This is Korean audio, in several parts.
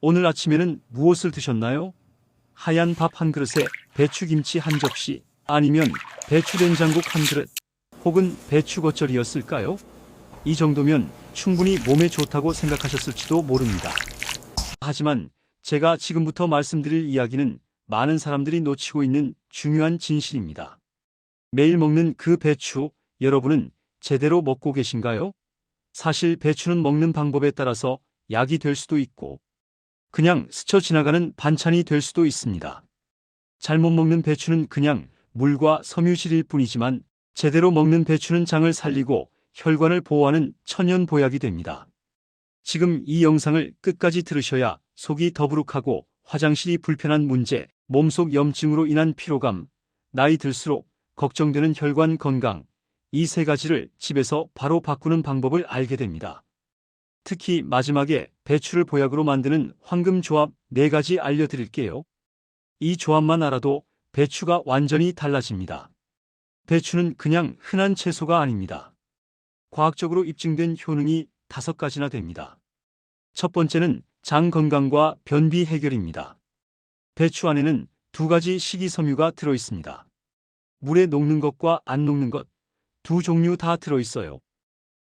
오늘 아침에는 무엇을 드셨나요? 하얀 밥 한 그릇에 배추김치 한 접시, 아니면 배추 된장국 한 그릇, 혹은 배추 겉절이었을까요? 이 정도면 충분히 몸에 좋다고 생각하셨을지도 모릅니다. 하지만 제가 지금부터 말씀드릴 이야기는 많은 사람들이 놓치고 있는 중요한 진실입니다. 매일 먹는 그 배추, 여러분은 제대로 먹고 계신가요? 사실 배추는 먹는 방법에 따라서 약이 될 수도 있고, 그냥 스쳐 지나가는 반찬이 될 수도 있습니다. 잘못 먹는 배추는 그냥 물과 섬유질일 뿐이지만, 제대로 먹는 배추는 장을 살리고 혈관을 보호하는 천연 보약이 됩니다. 지금 이 영상을 끝까지 들으셔야 속이 더부룩하고 화장실이 불편한 문제, 몸속 염증으로 인한 피로감, 나이 들수록 걱정되는 혈관 건강, 이 세 가지를 집에서 바로 바꾸는 방법을 알게 됩니다. 특히 마지막에 배추를 보약으로 만드는 황금 조합 4가지 알려드릴게요. 이 조합만 알아도 배추가 완전히 달라집니다. 배추는 그냥 흔한 채소가 아닙니다. 과학적으로 입증된 효능이 5가지나 됩니다. 첫 번째는 장 건강과 변비 해결입니다. 배추 안에는 2가지 식이섬유가 들어있습니다. 물에 녹는 것과 안 녹는 것, 2종류 다 들어있어요.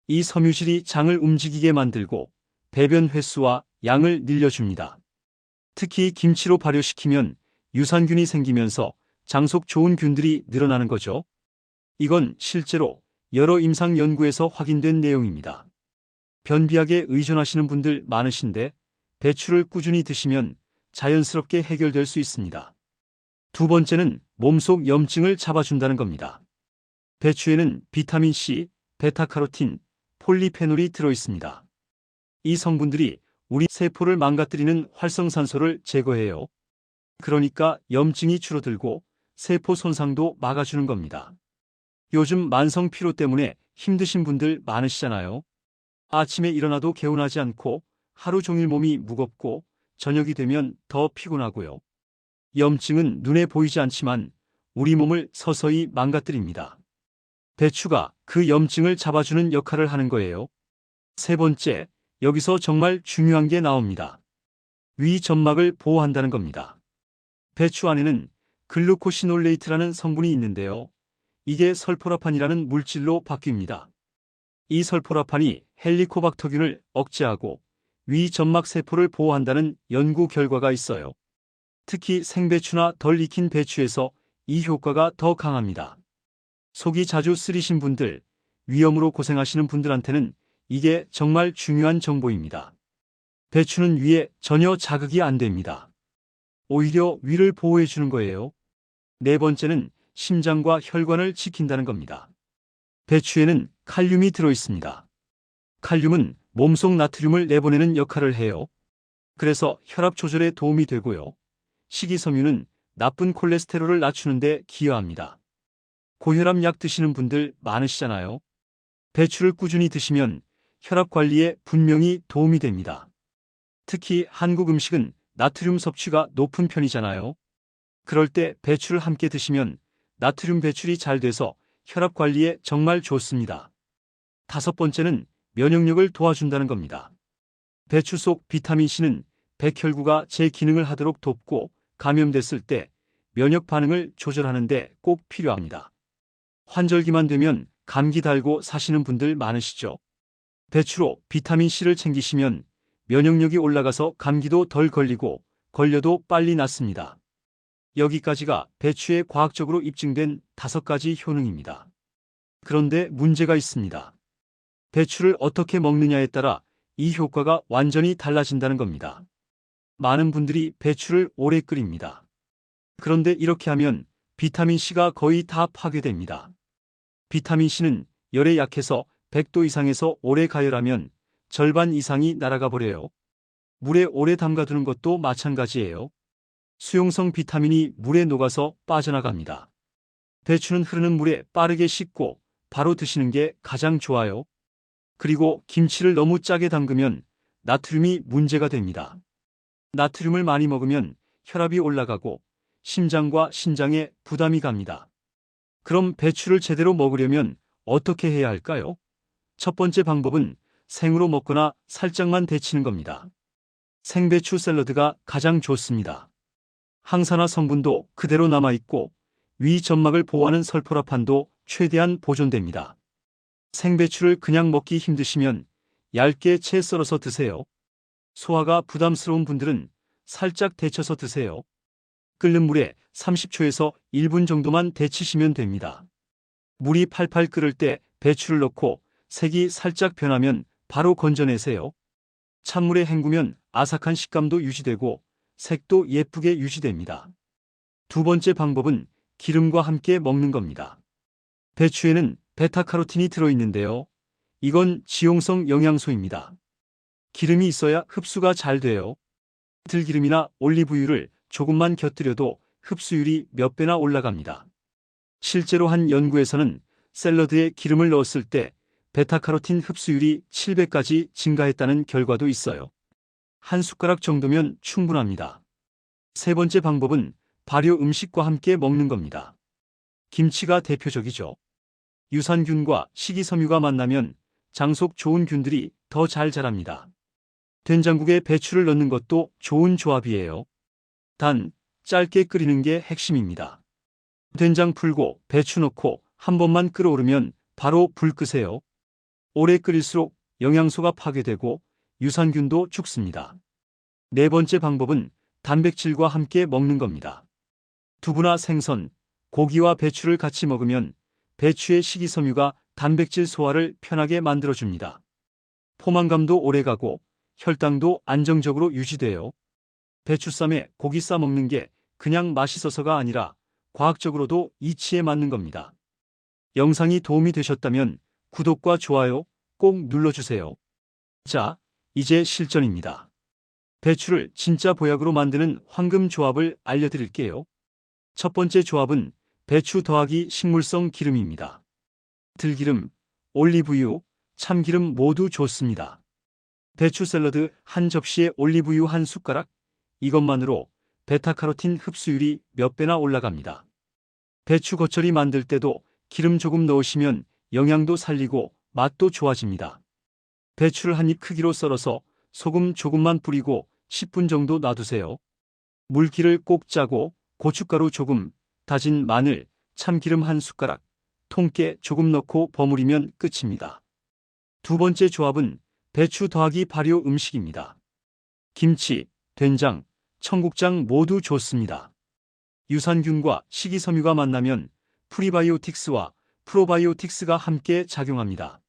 이 섬유질이 장을 움직이게 만들고 배변 횟수와 양을 늘려줍니다. 특히 김치로 발효시키면 유산균이 생기면서 장 속 좋은 균들이 늘어나는 거죠. 이건 실제로 여러 임상 연구에서 확인된 내용입니다. 변비약에 의존하시는 분들 많으신데 배추를 꾸준히 드시면 자연스럽게 해결될 수 있습니다. 두 번째는 몸속 염증을 잡아준다는 겁니다. 배추에는 비타민 C, 베타카로틴, 폴리페놀이 들어있습니다. 이 성분들이 우리 세포를 망가뜨리는 활성산소를 제거해요. 그러니까 염증이 줄어들고 세포 손상도 막아주는 겁니다. 요즘 만성 피로 때문에 힘드신 분들 많으시잖아요. 아침에 일어나도 개운하지 않고 하루 종일 몸이 무겁고 저녁이 되면 더 피곤하고요. 염증은 눈에 보이지 않지만 우리 몸을 서서히 망가뜨립니다. 배추가 그 염증을 잡아주는 역할을 하는 거예요. 세 번째, 여기서 정말 중요한 게 나옵니다. 위 점막을 보호한다는 겁니다. 배추 안에는 글루코시놀레이트라는 성분이 있는데요. 이게 설포라판이라는 물질로 바뀝니다. 이 설포라판이 헬리코박터균을 억제하고 위 점막 세포를 보호한다는 연구 결과가 있어요. 특히 생배추나 덜 익힌 배추에서 이 효과가 더 강합니다. 속이 자주 쓰리신 분들, 위염으로 고생하시는 분들한테는 이게 정말 중요한 정보입니다. 배추는 위에 전혀 자극이 안 됩니다. 오히려 위를 보호해 주는 거예요. 네 번째는 심장과 혈관을 지킨다는 겁니다. 배추에는 칼륨이 들어있습니다. 칼륨은 몸속 나트륨을 내보내는 역할을 해요. 그래서 혈압 조절에 도움이 되고요. 식이섬유는 나쁜 콜레스테롤을 낮추는 데 기여합니다. 고혈압 약 드시는 분들 많으시잖아요. 배추를 꾸준히 드시면 혈압 관리에 분명히 도움이 됩니다. 특히 한국 음식은 나트륨 섭취가 높은 편이잖아요. 그럴 때 배추를 함께 드시면 나트륨 배출이 잘 돼서 혈압 관리에 정말 좋습니다. 5번째는 면역력을 도와준다는 겁니다. 배추 속 비타민C는 백혈구가 제 기능을 하도록 돕고 감염됐을 때 면역 반응을 조절하는 데 꼭 필요합니다. 환절기만 되면 감기 달고 사시는 분들 많으시죠? 배추로 비타민C를 챙기시면 면역력이 올라가서 감기도 덜 걸리고 걸려도 빨리 낫습니다. 여기까지가 배추에 과학적으로 입증된 5가지 효능입니다. 그런데 문제가 있습니다. 배추를 어떻게 먹느냐에 따라 이 효과가 완전히 달라진다는 겁니다. 많은 분들이 배추를 오래 끓입니다. 그런데 이렇게 하면 비타민C가 거의 다 파괴됩니다. 비타민C는 열에 약해서 100도 이상에서 오래 가열하면 절반 이상이 날아가 버려요. 물에 오래 담가두는 것도 마찬가지예요. 수용성 비타민이 물에 녹아서 빠져나갑니다. 배추는 흐르는 물에 빠르게 씻고 바로 드시는 게 가장 좋아요. 그리고 김치를 너무 짜게 담그면 나트륨이 문제가 됩니다. 나트륨을 많이 먹으면 혈압이 올라가고 심장과 신장에 부담이 갑니다. 그럼 배추를 제대로 먹으려면 어떻게 해야 할까요? 첫 번째 방법은 생으로 먹거나 살짝만 데치는 겁니다. 생배추 샐러드가 가장 좋습니다. 항산화 성분도 그대로 남아있고 위 점막을 보호하는 설포라판도 최대한 보존됩니다. 생배추를 그냥 먹기 힘드시면 얇게 채 썰어서 드세요. 소화가 부담스러운 분들은 살짝 데쳐서 드세요. 끓는 물에 30초에서 1분 정도만 데치시면 됩니다. 물이 팔팔 끓을 때 배추를 넣고 색이 살짝 변하면 바로 건져내세요. 찬물에 헹구면 아삭한 식감도 유지되고 색도 예쁘게 유지됩니다. 두 번째 방법은 기름과 함께 먹는 겁니다. 배추에는 베타카로틴이 들어있는데요. 이건 지용성 영양소입니다. 기름이 있어야 흡수가 잘 돼요. 들기름이나 올리브유를 조금만 곁들여도 흡수율이 몇 배나 올라갑니다. 실제로 한 연구에서는 샐러드에 기름을 넣었을 때 베타카로틴 흡수율이 7배까지 증가했다는 결과도 있어요. 한 숟가락 정도면 충분합니다. 세 번째 방법은 발효 음식과 함께 먹는 겁니다. 김치가 대표적이죠. 유산균과 식이섬유가 만나면 장속 좋은 균들이 더 잘 자랍니다. 된장국에 배추를 넣는 것도 좋은 조합이에요. 단, 짧게 끓이는 게 핵심입니다. 된장 풀고 배추 넣고 한 번만 끓어오르면 바로 불 끄세요. 오래 끓일수록 영양소가 파괴되고 유산균도 죽습니다. 네 번째 방법은 단백질과 함께 먹는 겁니다. 두부나 생선, 고기와 배추를 같이 먹으면 배추의 식이섬유가 단백질 소화를 편하게 만들어줍니다. 포만감도 오래가고 혈당도 안정적으로 유지돼요. 배추쌈에 고기 싸 먹는 게 그냥 맛있어서가 아니라 과학적으로도 이치에 맞는 겁니다. 영상이 도움이 되셨다면 구독과 좋아요 꼭 눌러주세요. 자, 이제 실전입니다. 배추를 진짜 보약으로 만드는 황금 조합을 알려드릴게요. 첫 번째 조합은 배추 더하기 식물성 기름입니다. 들기름, 올리브유, 참기름 모두 좋습니다. 배추 샐러드 한 접시에 올리브유 한 숟가락, 이것만으로 베타카로틴 흡수율이 몇 배나 올라갑니다. 배추 겉절이 만들 때도 기름 조금 넣으시면 영양도 살리고 맛도 좋아집니다. 배추를 한 입 크기로 썰어서 소금 조금만 뿌리고 10분 정도 놔두세요. 물기를 꼭 짜고 고춧가루 조금, 다진 마늘, 참기름 한 숟가락, 통깨 조금 넣고 버무리면 끝입니다. 두 번째 조합은 배추 더하기 발효 음식입니다. 김치, 된장, 청국장 모두 좋습니다. 유산균과 식이섬유가 만나면 프리바이오틱스와 프로바이오틱스가 함께 작용합니다.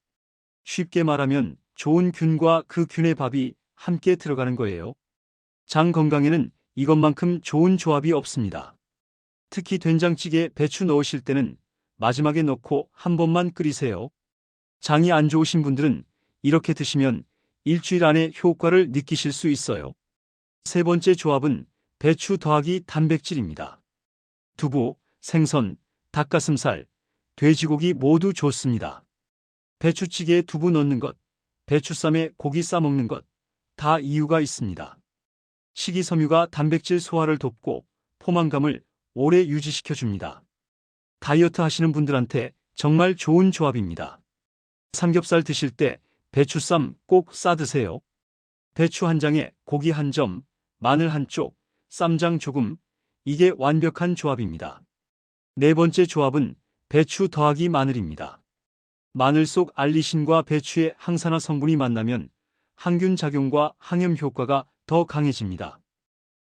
쉽게 말하면 좋은 균과 그 균의 밥이 함께 들어가는 거예요. 장 건강에는 이것만큼 좋은 조합이 없습니다. 특히 된장찌개에 배추 넣으실 때는 마지막에 넣고 한 번만 끓이세요. 장이 안 좋으신 분들은 이렇게 드시면 일주일 안에 효과를 느끼실 수 있어요. 세 번째 조합은 배추 더하기 단백질입니다. 두부, 생선, 닭가슴살, 돼지고기 모두 좋습니다. 배추찌개에 두부 넣는 것, 배추쌈에 고기 싸 먹는 것, 다 이유가 있습니다. 식이섬유가 단백질 소화를 돕고 포만감을 오래 유지시켜줍니다. 다이어트 하시는 분들한테 정말 좋은 조합입니다. 삼겹살 드실 때 배추쌈 꼭 싸 드세요. 배추 한 장에 고기 한 점, 마늘 한 쪽, 쌈장 조금, 이게 완벽한 조합입니다. 네 번째 조합은 배추 더하기 마늘입니다. 마늘 속 알리신과 배추의 항산화 성분이 만나면 항균 작용과 항염 효과가 더 강해집니다.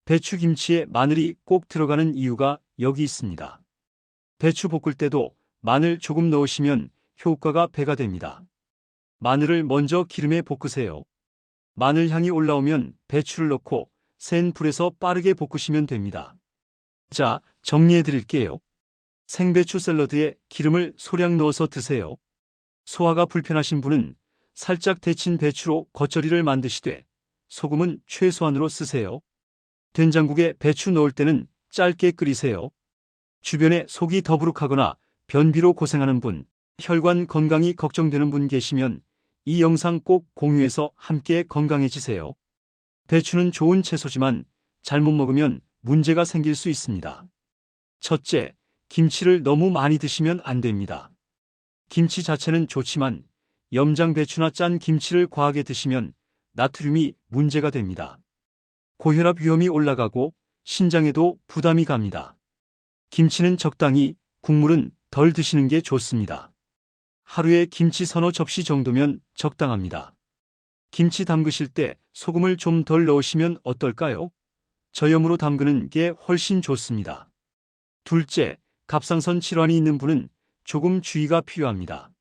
배추김치에 마늘이 꼭 들어가는 이유가 여기 있습니다. 배추 볶을 때도 마늘 조금 넣으시면 효과가 배가 됩니다. 마늘을 먼저 기름에 볶으세요. 마늘 향이 올라오면 배추를 넣고 센 불에서 빠르게 볶으시면 됩니다. 자, 정리해 드릴게요. 생배추 샐러드에 기름을 소량 넣어서 드세요. 소화가 불편하신 분은 살짝 데친 배추로 겉절이를 만드시되 소금은 최소한으로 쓰세요. 된장국에 배추 넣을 때는 짧게 끓이세요. 주변에 속이 더부룩하거나 변비로 고생하는 분, 혈관 건강이 걱정되는 분 계시면 이 영상 꼭 공유해서 함께 건강해지세요. 배추는 좋은 채소지만 잘못 먹으면 문제가 생길 수 있습니다. 첫째, 김치를 너무 많이 드시면 안 됩니다. 김치 자체는 좋지만 염장 배추나 짠 김치를 과하게 드시면 나트륨이 문제가 됩니다. 고혈압 위험이 올라가고 신장에도 부담이 갑니다. 김치는 적당히, 국물은 덜 드시는 게 좋습니다. 하루에 김치 서너 접시 정도면 적당합니다. 김치 담그실 때 소금을 좀 덜 넣으시면 어떨까요? 저염으로 담그는 게 훨씬 좋습니다. 둘째, 갑상선 질환이 있는 분은 조금 주의가 필요합니다.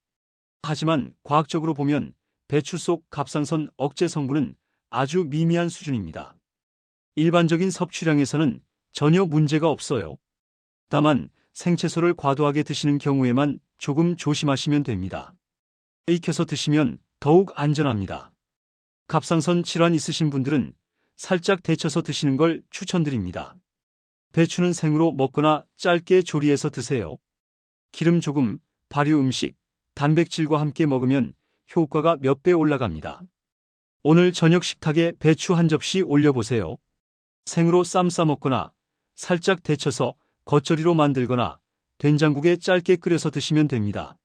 하지만 과학적으로 보면 배추 속 갑상선 억제 성분은 아주 미미한 수준입니다. 일반적인 섭취량에서는 전혀 문제가 없어요. 다만 생채소를 과도하게 드시는 경우에만 조금 조심하시면 됩니다. 익혀서 드시면 더욱 안전합니다. 갑상선 질환 있으신 분들은 살짝 데쳐서 드시는 걸 추천드립니다. 배추는 생으로 먹거나 짧게 조리해서 드세요. 기름 조금, 발효 음식, 단백질과 함께 먹으면 효과가 몇 배 올라갑니다. 오늘 저녁 식탁에 배추 한 접시 올려보세요. 생으로 쌈 싸 먹거나 살짝 데쳐서 겉절이로 만들거나 된장국에 짧게 끓여서 드시면 됩니다.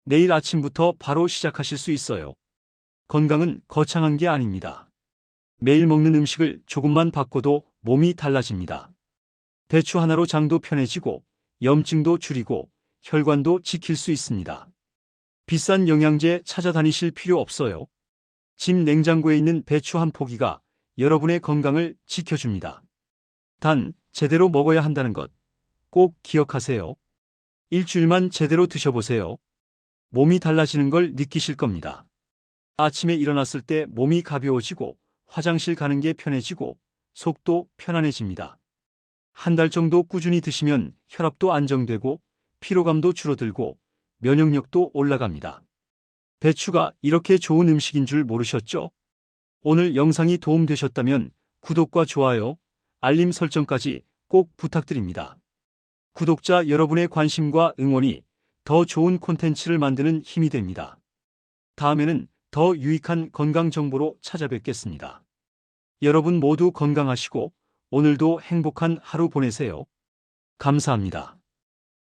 내일 아침부터 바로 시작하실 수 있어요. 건강은 거창한 게 아닙니다. 매일 먹는 음식을 조금만 바꿔도 몸이 달라집니다. 배추 하나로 장도 편해지고 염증도 줄이고 혈관도 지킬 수 있습니다. 비싼 영양제 찾아다니실 필요 없어요. 집 냉장고에 있는 배추 한 포기가 여러분의 건강을 지켜줍니다. 단, 제대로 먹어야 한다는 것 꼭 기억하세요. 일주일만 제대로 드셔보세요. 몸이 달라지는 걸 느끼실 겁니다. 아침에 일어났을 때 몸이 가벼워지고 화장실 가는 게 편해지고 속도 편안해집니다. 한 달 정도 꾸준히 드시면 혈압도 안정되고 피로감도 줄어들고 면역력도 올라갑니다. 배추가 이렇게 좋은 음식인 줄 모르셨죠? 오늘 영상이 도움되셨다면 구독과 좋아요, 알림 설정까지 꼭 부탁드립니다. 구독자 여러분의 관심과 응원이 더 좋은 콘텐츠를 만드는 힘이 됩니다. 다음에는 더 유익한 건강 정보로 찾아뵙겠습니다. 여러분 모두 건강하시고 오늘도 행복한 하루 보내세요. 감사합니다.